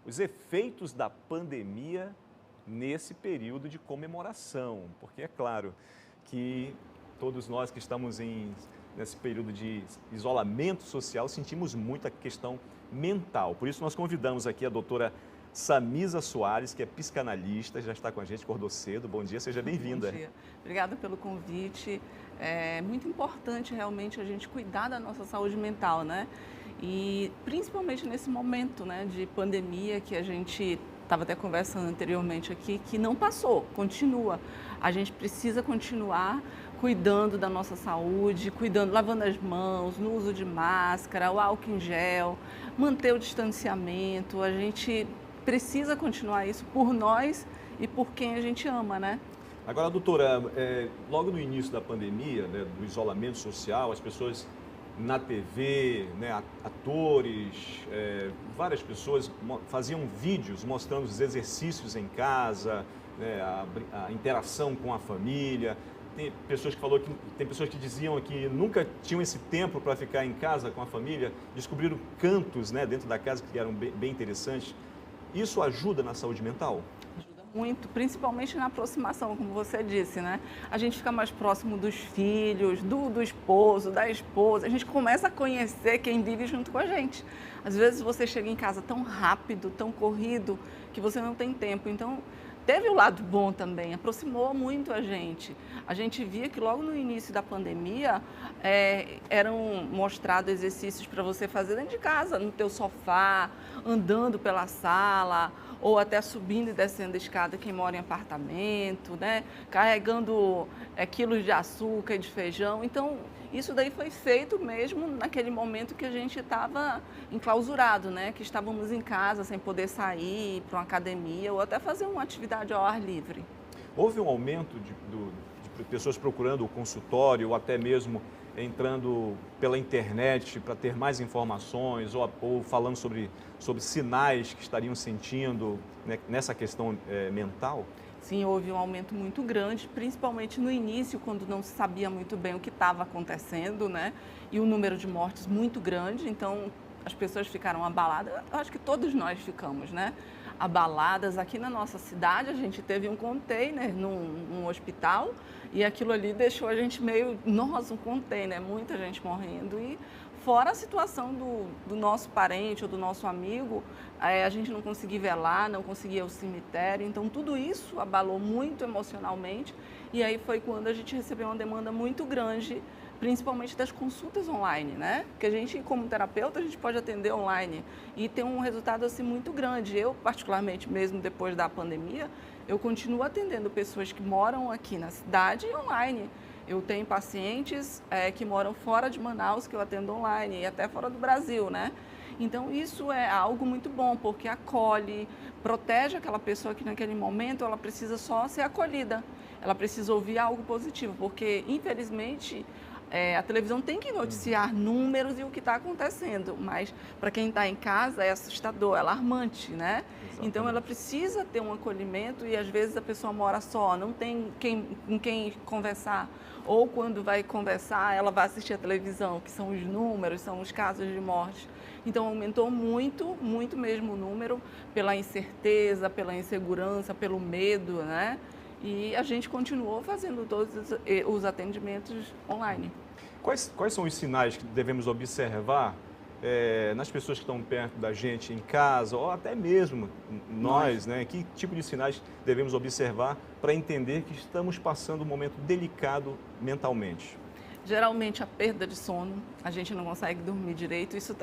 os efeitos da pandemia nesse período de comemoração, porque é claro que todos nós que estamos nesse período de isolamento social sentimos muito a questão mental. Por isso nós convidamos aqui a doutora Samisa Soares, que é psicanalista, já está com a gente, acordou cedo. Bom dia, seja bem-vinda. Bom dia. Obrigada pelo convite. É muito importante realmente a gente cuidar da nossa saúde mental, né? E principalmente nesse momento, né, de pandemia que a gente estava até conversando anteriormente aqui, que não passou, continua. A gente precisa continuar cuidando da nossa saúde, cuidando, lavando as mãos, no uso de máscara, o álcool em gel, manter o distanciamento. A gente precisa continuar isso por nós e por quem a gente ama, né? Agora, doutora, logo no início da pandemia, né, do isolamento social, as pessoas na TV, né, atores, várias pessoas faziam vídeos mostrando os exercícios em casa, né, a interação com a família. Tem pessoas que diziam que nunca tinham esse tempo para ficar em casa com a família, descobriram cantos, né, dentro da casa que eram bem interessantes. Isso ajuda na saúde mental? Ajuda muito, principalmente na aproximação, como você disse, né? A gente fica mais próximo dos filhos, do esposo, da esposa. A gente começa a conhecer quem vive junto com a gente. Às vezes você chega em casa tão rápido, tão corrido, que você não tem tempo. Então, teve o lado bom também, aproximou muito a gente. A gente via que logo no início da pandemia eram mostrados exercícios para você fazer dentro de casa, no teu sofá, andando pela sala, ou até subindo e descendo a escada, quem mora em apartamento, né? Carregando quilos de açúcar e de feijão. Então, isso daí foi feito mesmo naquele momento que a gente estava enclausurado, né? Que estávamos em casa sem poder sair para uma academia ou até fazer uma atividade ao ar livre. Houve um aumento de pessoas procurando o consultório ou até mesmo entrando pela internet para ter mais informações ou falando sobre sinais que estariam sentindo, né, nessa questão mental? Sim, houve um aumento muito grande, principalmente no início, quando não se sabia muito bem o que estava acontecendo, né? E o número de mortes muito grande, então as pessoas ficaram abaladas. Eu acho que todos nós ficamos, né? Abaladas. Aqui na nossa cidade, a gente teve um container num hospital e aquilo ali deixou a gente meio, nossa, um container, muita gente morrendo. E fora a situação do nosso parente ou do nosso amigo, a gente não conseguia velar, não conseguia ir ao cemitério. Então, tudo isso abalou muito emocionalmente. E aí foi quando a gente recebeu uma demanda muito grande, principalmente das consultas online, né? Porque a gente, como terapeuta, a gente pode atender online e ter um resultado assim muito grande. Eu, particularmente, mesmo depois da pandemia, eu continuo atendendo pessoas que moram aqui na cidade e online. Eu tenho pacientes que moram fora de Manaus, que eu atendo online, e até fora do Brasil, né? Então, isso é algo muito bom, porque acolhe, protege aquela pessoa que naquele momento ela precisa só ser acolhida. Ela precisa ouvir algo positivo, porque, infelizmente, a televisão tem que noticiar números e o que está acontecendo, mas para quem está em casa é assustador, é alarmante, né? Exatamente. Então ela precisa ter um acolhimento e às vezes a pessoa mora só, não tem com quem conversar. Ou quando vai conversar, ela vai assistir a televisão, que são os números, são os casos de morte. Então aumentou muito, muito mesmo o número, pela incerteza, pela insegurança, pelo medo, né? E a gente continuou fazendo todos os atendimentos online. Quais são os sinais que devemos observar nas pessoas que estão perto da gente em casa, ou até mesmo nós, né? Que tipo de sinais devemos observar para entender que estamos passando um momento delicado mentalmente? Geralmente a perda de sono, a gente não consegue dormir direito, isso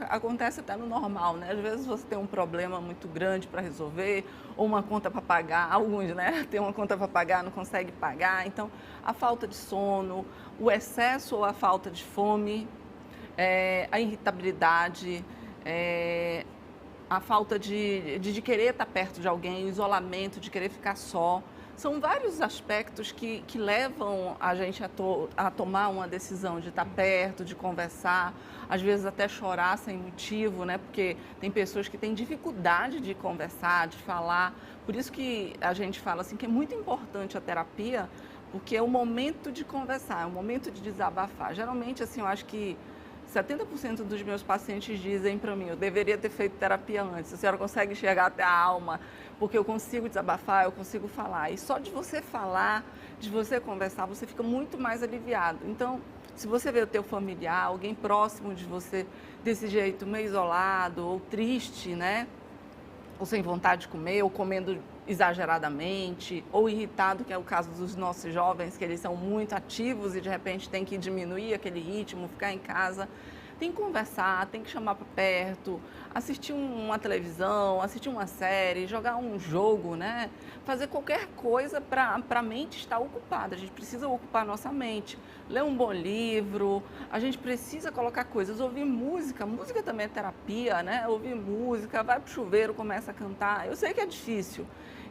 acontece até no normal, né? Às vezes você tem um problema muito grande para resolver, ou uma conta para pagar, alguns, né? Tem uma conta para pagar, não consegue pagar, então a falta de sono, o excesso ou a falta de fome, a irritabilidade, a falta de querer estar perto de alguém, o isolamento, de querer ficar só. São vários aspectos que levam a gente a tomar uma decisão de estar perto, de conversar, às vezes até chorar sem motivo, né? Porque tem pessoas que têm dificuldade de conversar, de falar. Por isso que a gente fala assim que é muito importante a terapia, porque é o momento de conversar, é o momento de desabafar. Geralmente, assim, eu acho que 70% dos meus pacientes dizem para mim, eu deveria ter feito terapia antes, a senhora consegue chegar até a alma, porque eu consigo desabafar, eu consigo falar. E só de você falar, de você conversar, você fica muito mais aliviado. Então, se você vê o teu familiar, alguém próximo de você, desse jeito, meio isolado ou triste, né? Ou sem vontade de comer, ou comendo exageradamente, ou irritado, que é o caso dos nossos jovens, que eles são muito ativos e de repente tem que diminuir aquele ritmo, ficar em casa. Tem que conversar, tem que chamar para perto, assistir uma televisão, assistir uma série, jogar um jogo, né? Fazer qualquer coisa para a mente estar ocupada. A gente precisa ocupar a nossa mente. Ler um bom livro, a gente precisa colocar coisas, ouvir música. Música também é terapia, né? Ouvir música, vai para o chuveiro, começa a cantar. Eu sei que é difícil,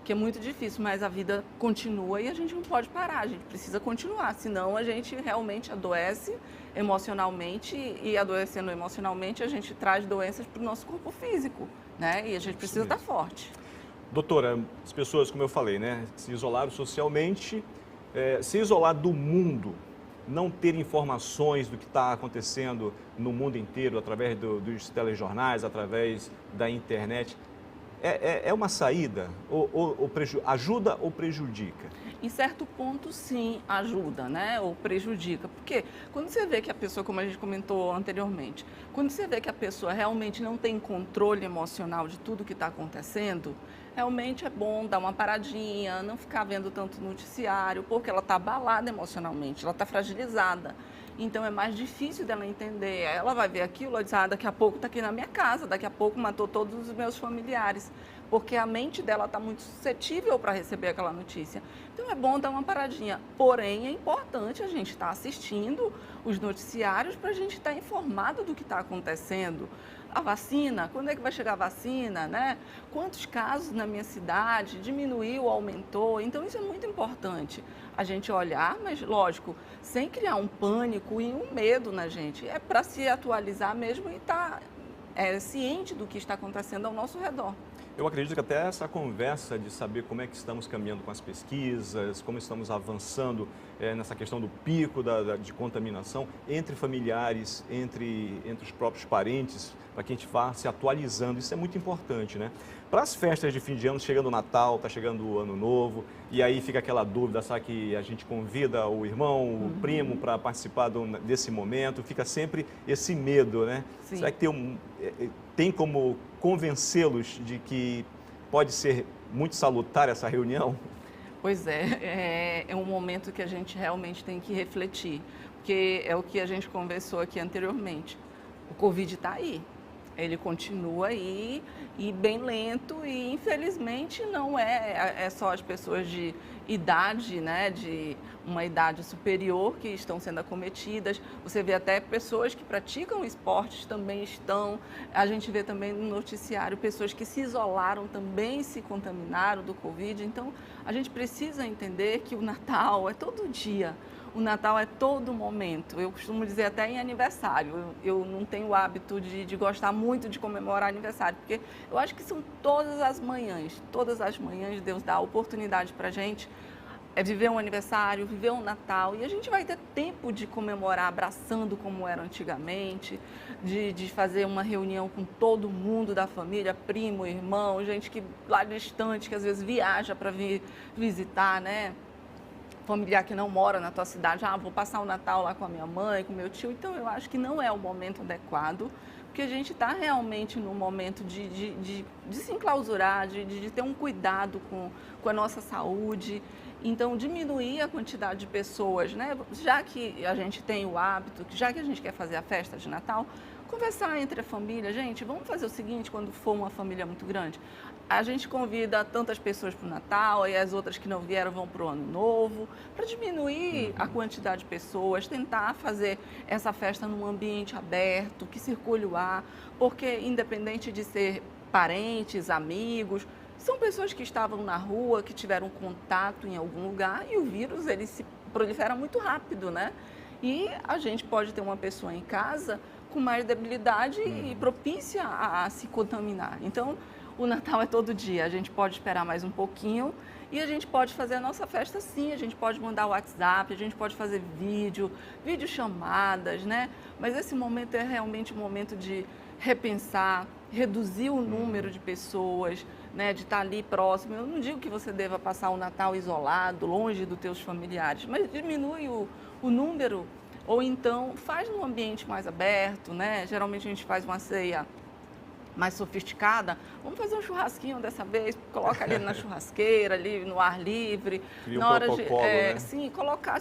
que é muito difícil, mas a vida continua e a gente não pode parar, a gente precisa continuar, senão a gente realmente adoece emocionalmente e adoecendo emocionalmente a gente traz doenças para o nosso corpo físico, né? E a gente precisa estar forte. Doutora, as pessoas, como eu falei, né, se isolaram socialmente, se isolar do mundo, não ter informações do que está acontecendo no mundo inteiro através dos telejornais, através da internet, é uma saída? Ajuda ou prejudica? Em certo ponto, sim, ajuda, né? Ou prejudica. Porque quando você vê que a pessoa, como a gente comentou anteriormente, quando você vê que a pessoa realmente não tem controle emocional de tudo que está acontecendo, realmente é bom dar uma paradinha, não ficar vendo tanto noticiário, porque ela está abalada emocionalmente, ela está fragilizada. Então é mais difícil dela entender. Ela vai ver aquilo, ela diz, daqui a pouco está aqui na minha casa, daqui a pouco matou todos os meus familiares, porque a mente dela está muito suscetível para receber aquela notícia. Então é bom dar uma paradinha. Porém, é importante a gente estar assistindo os noticiários para a gente estar informado do que está acontecendo. A vacina, quando é que vai chegar a vacina, né? Quantos casos na minha cidade, diminuiu, aumentou? Então isso é muito importante, a gente olhar, mas lógico, sem criar um pânico e um medo na gente. É para se atualizar mesmo e estar ciente do que está acontecendo ao nosso redor. Eu acredito que até essa conversa de saber como é que estamos caminhando com as pesquisas, como estamos avançando nessa questão do pico de contaminação entre familiares, entre os próprios parentes, para que a gente vá se atualizando, isso é muito importante, né? Para as festas de fim de ano, chegando o Natal, está chegando o Ano Novo, e aí fica aquela dúvida, sabe, que a gente convida o irmão, o primo para participar desse momento, fica sempre esse medo, né? Sim. Será que tem como convencê-los de que pode ser muito salutar essa reunião? Pois é um momento que a gente realmente tem que refletir, porque é o que a gente conversou aqui anteriormente. O Covid está aí, ele continua aí e bem lento e infelizmente não é só as pessoas de idade, né, de uma idade superior que estão sendo acometidas. Você vê até pessoas que praticam esportes também estão. A gente vê também no noticiário pessoas que se isolaram também se contaminaram do Covid. Então, a gente precisa entender que o Natal é todo dia. O Natal é todo momento. Eu costumo dizer até em aniversário. Eu não tenho o hábito de gostar muito de comemorar aniversário, porque eu acho que são todas as manhãs Deus dá a oportunidade para a gente viver um aniversário, viver um Natal, e a gente vai ter tempo de comemorar abraçando como era antigamente, de fazer uma reunião com todo mundo da família, primo, irmão, gente que lá distante, que às vezes viaja para vir visitar, né? Familiar que não mora na tua cidade, vou passar o Natal lá com a minha mãe, com meu tio. Então, eu acho que não é o momento adequado, porque a gente está realmente no momento de se enclausurar, de ter um cuidado com a nossa saúde. Então, diminuir a quantidade de pessoas, né? Já que a gente tem o hábito, já que a gente quer fazer a festa de Natal, conversar entre a família. Gente, vamos fazer o seguinte, quando for uma família muito grande, a gente convida tantas pessoas para o Natal e as outras que não vieram vão para o Ano Novo, para diminuir a quantidade de pessoas, tentar fazer essa festa num ambiente aberto, que circule o ar, porque independente de ser parentes, amigos, são pessoas que estavam na rua, que tiveram contato em algum lugar e o vírus ele se prolifera muito rápido, né? E a gente pode ter uma pessoa em casa com mais debilidade e propícia a se contaminar. Então, o Natal é todo dia, a gente pode esperar mais um pouquinho e a gente pode fazer a nossa festa sim, a gente pode mandar WhatsApp, a gente pode fazer videochamadas, né? Mas esse momento é realmente um momento de repensar, reduzir o número de pessoas, né, de estar ali próximo. Eu não digo que você deva passar o Natal isolado, longe dos teus familiares, mas diminui o número, ou então faz num ambiente mais aberto, né? Geralmente a gente faz uma ceia mais sofisticada, vamos fazer um churrasquinho dessa vez, coloca ali na churrasqueira, ali no ar livre. Cria um na hora protocolo, né? Sim,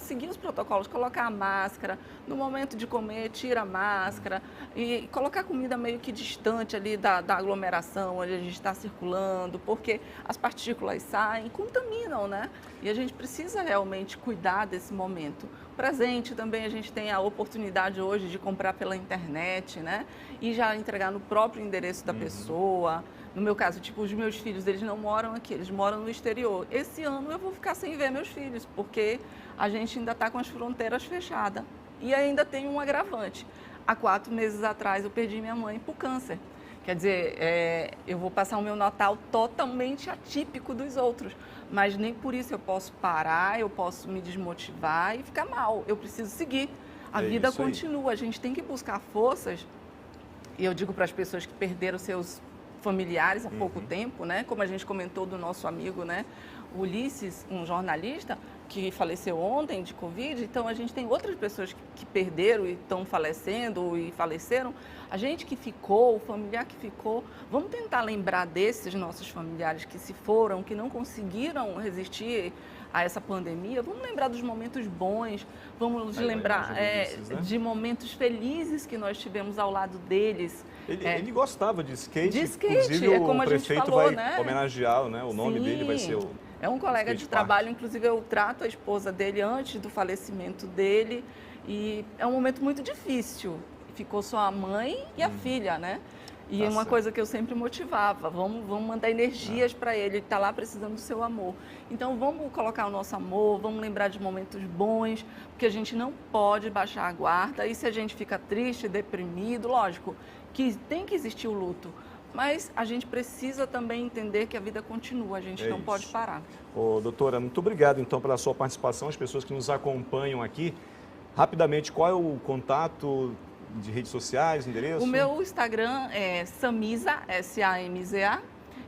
seguir os protocolos, colocar a máscara, no momento de comer, tira a máscara e colocar a comida meio que distante ali da aglomeração, onde a gente está circulando, porque as partículas saem, contaminam, né? E a gente precisa realmente cuidar desse momento. Presente também, a gente tem a oportunidade hoje de comprar pela internet, né? E já entregar no próprio endereço da pessoa. No meu caso, tipo, os meus filhos, eles não moram aqui, eles moram no exterior. Esse ano eu vou ficar sem ver meus filhos, porque a gente ainda está com as fronteiras fechadas. E ainda tem um agravante. Há 4 meses atrás eu perdi minha mãe por câncer. Quer dizer, eu vou passar o meu Natal totalmente atípico dos outros, mas nem por isso eu posso parar, eu posso me desmotivar e ficar mal. Eu preciso seguir. A vida continua, a gente tem que buscar forças. E eu digo para as pessoas que perderam seus familiares há pouco tempo, né? Como a gente comentou do nosso amigo, né? Ulisses, um jornalista que faleceu ontem de Covid. Então, a gente tem outras pessoas que perderam e estão falecendo e faleceram. A gente que ficou, o familiar que ficou, vamos tentar lembrar desses nossos familiares que se foram, que não conseguiram resistir a essa pandemia. Vamos lembrar dos momentos bons, vamos lembrar de momentos felizes que nós tivemos ao lado deles. Ele gostava de skate. De skate, inclusive como o a gente prefeito falou, vai né? homenagear, né? O nome dele vai ser o... É um colega de trabalho, inclusive eu trato a esposa dele antes do falecimento dele e é um momento muito difícil. Ficou só a mãe e a filha, né? E uma coisa que eu sempre motivava, vamos mandar energias para ele está lá precisando do seu amor. Então vamos colocar o nosso amor, vamos lembrar de momentos bons, porque a gente não pode baixar a guarda. E se a gente fica triste, deprimido, lógico que tem que existir o luto. Mas a gente precisa também entender que a vida continua, a gente não pode parar. Doutora, muito obrigado então pela sua participação, as pessoas que nos acompanham aqui. Rapidamente, qual é o contato de redes sociais, endereço? O meu Instagram é Samisa, S-A-M-Z-A,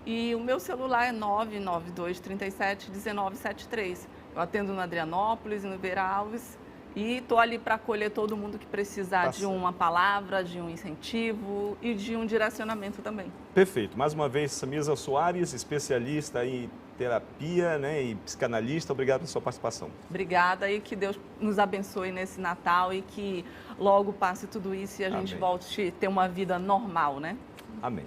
e o meu celular é 992 37 1973. Eu atendo na Adrianópolis, no Vera Alves. E estou ali para acolher todo mundo que precisar de uma palavra, de um incentivo e de um direcionamento também. Perfeito. Mais uma vez, Samisa Soares, especialista em terapia, né, e psicanalista. Obrigado pela sua participação. Obrigada e que Deus nos abençoe nesse Natal e que logo passe tudo isso e a gente volte a ter uma vida normal, né? Amém.